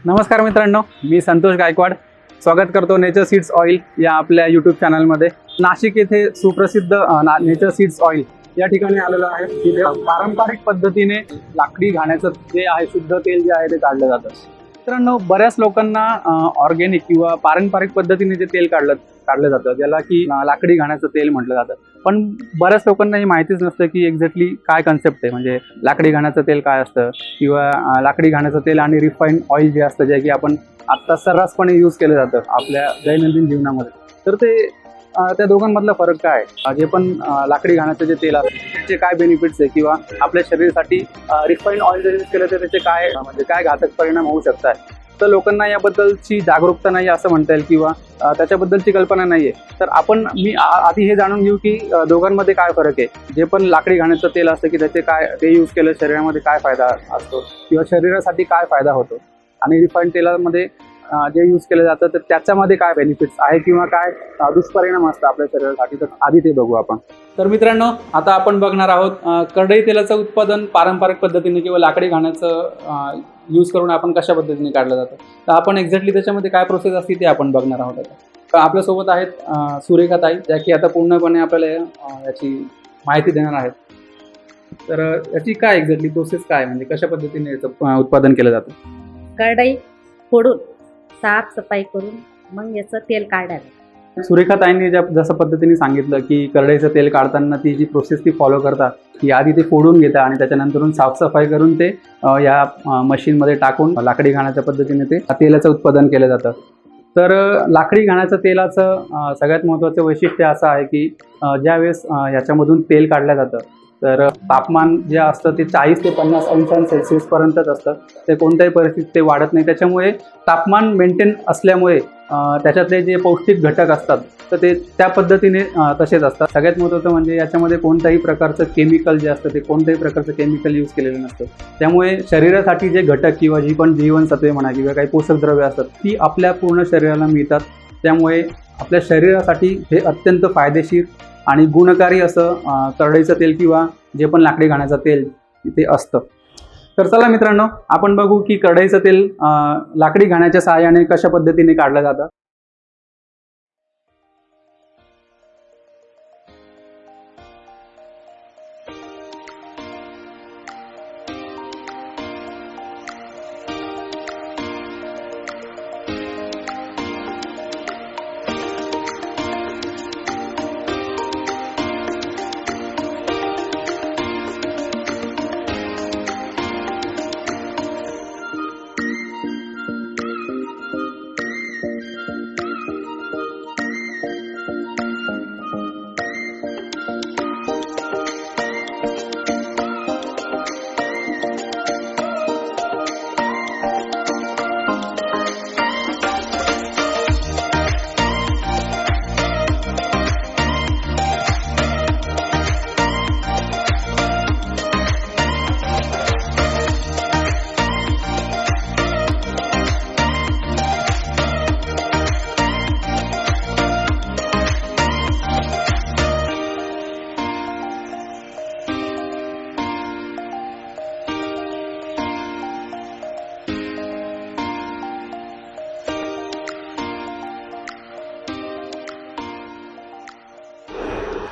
नमस्कार मित्रांनो, मी संतोष गायकवाड स्वागत करतो नेचर सीड्स ऑइल या आपल्या यूट्यूब चॅनलमध्ये। नाशिक येथे सुप्रसिद्ध नेचर सीड्स ऑइल या ठिकाणी आलेलं आहे। तिथे पारंपरिक पद्धतीने लाकडी घाण्याचं जे आहे शुद्ध तेल जे आहे ते काढलं जातं। मित्रांनो, बऱ्याच लोकांना ऑर्गॅनिक किंवा पारंपरिक पद्धतीने जे तेल काढलं जातं ज्याला की लाकडी घाण्याचं तेल म्हटलं जातं, पण बऱ्याच लोकांना हे माहितीच नसतं की एक्झॅक्टली काय कन्सेप्ट आहे, म्हणजे लाकडी घाण्याचं तेल काय असतं किंवा लाकडी घाण्याचं तेल आणि रिफाईंड ऑइल जे असतं जे की आपण आत्ता सर्रासपणे यूज केलं जातं आपल्या दैनंदिन जीवनामध्ये। तर ते त्या दोघांमधला फरक काय आहे, जे पण लाकडी घाण्याचं जे तेल असतं त्याचे काय बेनिफिट्स आहे किंवा आपल्या शरीरासाठी रिफाईंड ऑइल जर यूज केलं तर त्याचे काय म्हणजे काय घातक परिणाम होऊ शकतात, तर लोकांना याबद्दलची जागरूकता नाही असं म्हणता येईल किंवा त्याच्याबद्दलची कल्पना नाही आहे। तर मी आधी हे जाणून घेऊ की दोघांमध्ये काय फरक आहे। जे पण लाकडी घाण्याचं तेल असतं की त्याचे काय ते यूज केलं शरीरामध्ये काय फायदा असतो किंवा शरीरासाठी काय फायदा होतो, आणि रिफाईंड तेलामध्ये जे यूज केलं जातं तर त्याच्यामध्ये काय बेनिफिट्स आहे किंवा काय दुष्परिणाम असतात आपल्या शरीरासाठी, तर आधी ते बघू आपण। तर मित्रांनो, आता आपण बघणार आहोत करडई तेलाचं उत्पादन पारंपरिक पद्धतीने किंवा लाकडी घाण्याचं यूज करून आपण कशा पद्धतीने काढलं जातं। तर आपण एक्झॅक्टली त्याच्यामध्ये काय प्रोसेस असते ते आपण बघणार आहोत। आता आपल्यासोबत आहेत सुरेखा ताई, ज्या की आता पूर्णपणे आपल्याला याची माहिती देणार आहेत। तर याची काय एक्झॅक्टली प्रोसेस काय, म्हणजे कशा पद्धतीने याचं उत्पादन केलं जातं। कढई फोडून साफसफाई करून मग याचं तेल काढायचं। सुरेखा ताईंनी जसं पद्धतीने सांगितलं की करडईचं तेल काढताना ती जी प्रोसेस ती फॉलो करतात की आधी ते फोडून घेतात आणि त्याच्यानंतरून साफसफाई करून ते या मशीनमध्ये टाकून लाकडी घाण्याच्या पद्धतीने ते तेलाचं उत्पादन केलं जातं। तर लाकडी घाण्याचं तेलाचं सगळ्यात महत्त्वाचं वैशिष्ट्य असं आहे की ज्यावेळेस याच्यामधून तेल काढलं जातं तर तापमान जे असतं ते 40 ते 50 अंश सेल्सिअसपर्यंतच असतं। ते कोणत्याही परिस्थितीत ते वाढत नाही, त्याच्यामुळे तापमान मेंटेन असल्यामुळे त्याच्यातले जे पौष्टिक घटक असतात तर ते त्या पद्धतीने तसेच असतात। सगळ्यात महत्त्वाचं म्हणजे याच्यामध्ये कोणत्याही प्रकारचं केमिकल जे असतं ते कोणत्याही प्रकारचं केमिकल यूज केलेलं नसतं, त्यामुळे शरीरासाठी जे घटक किंवा जी पण जीवनसत्वे म्हणा किंवा काही पोषक द्रव्य असतात ती आपल्या पूर्ण शरीराला मिळतात। त्यामुळे आपल्या शरीरासाठी हे अत्यंत फायदेशीर आणि गुणकारी असं करडईचं तेल किंवा जे पण लाकडी घाण्याचं तेल ते असतं। तर चला मित्रांनो, आपण बघू की करडईचं तेल लाकडी घाण्याच्या सहाय्याने कशा पद्धतीने काढलं जातं।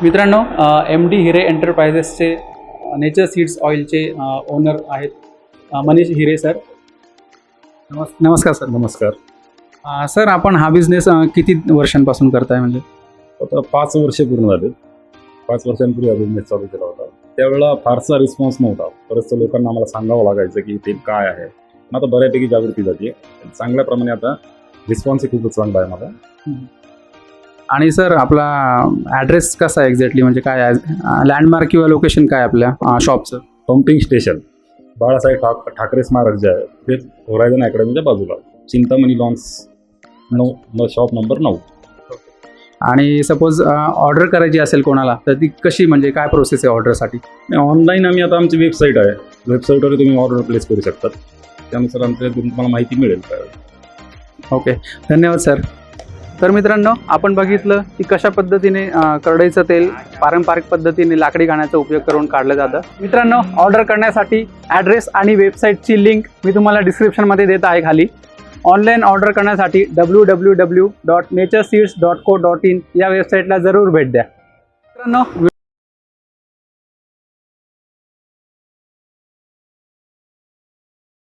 मित्रांनो, MD हिरे एंटरप्राइजेसचे नेचर सीड्स ऑइलचे ओनर आहेत मनीष हिरे सर। नमस्कार सर। नमस्कार सर, आपण हा बिझनेस किती वर्षांपासून करताय? म्हणजे आता 5 वर्ष पूर्ण झाले। 5 वर्षांपूर्वी हा बिझनेस चालू केला होता, त्यावेळेला फारसा रिस्पॉन्स नव्हता। बरेच लोकांना आम्हाला सांगावं लागायचं की ते काय आहे, पण आता बऱ्यापैकी जागृती जाते चांगल्या प्रमाणे। आता रिस्पॉन्स खूपच चांगला आहे माझा। आणि सर, आपला ॲड्रेस कसा आहे एक्झॅक्टली, म्हणजे काय आहे लँडमार्क किंवा लोकेशन काय आपल्या शॉपचं? पंपिंग स्टेशन बाळासाहेब ठाकरे स्मारक जे आहे ते होरायझन अकॅडमीच्या बाजूला, चिंतामणी लॉन्स 9 शॉप नंबर 9। आणि सपोज ऑर्डर करायची असेल कोणाला तर ती कशी, म्हणजे काय प्रोसेस आहे ऑर्डरसाठी? ऑनलाईन आम्ही आता आमची वेबसाईट आहे, वेबसाईटवर तुम्ही ऑर्डर प्लेस करू शकतात, त्यानुसार आमच्या तुम्हाला माहिती मिळेल। ओके, धन्यवाद सर। तर मित्रांनो, आपण बघितलं की कशा पद्धतीने करडईचं तेल पारंपरिक पद्धतीने लाकडी घाण्याचा उपयोग करून काढलं जातं। मित्रांनो, ऑर्डर करण्यासाठी ॲड्रेस आणि वेबसाईटची लिंक मी तुम्हाला डिस्क्रिप्शनमध्ये देत आहे खाली। ऑनलाईन ऑर्डर करण्यासाठी www.natureseeds.co.in या वेबसाईटला जरूर भेट द्या. मित्रांनो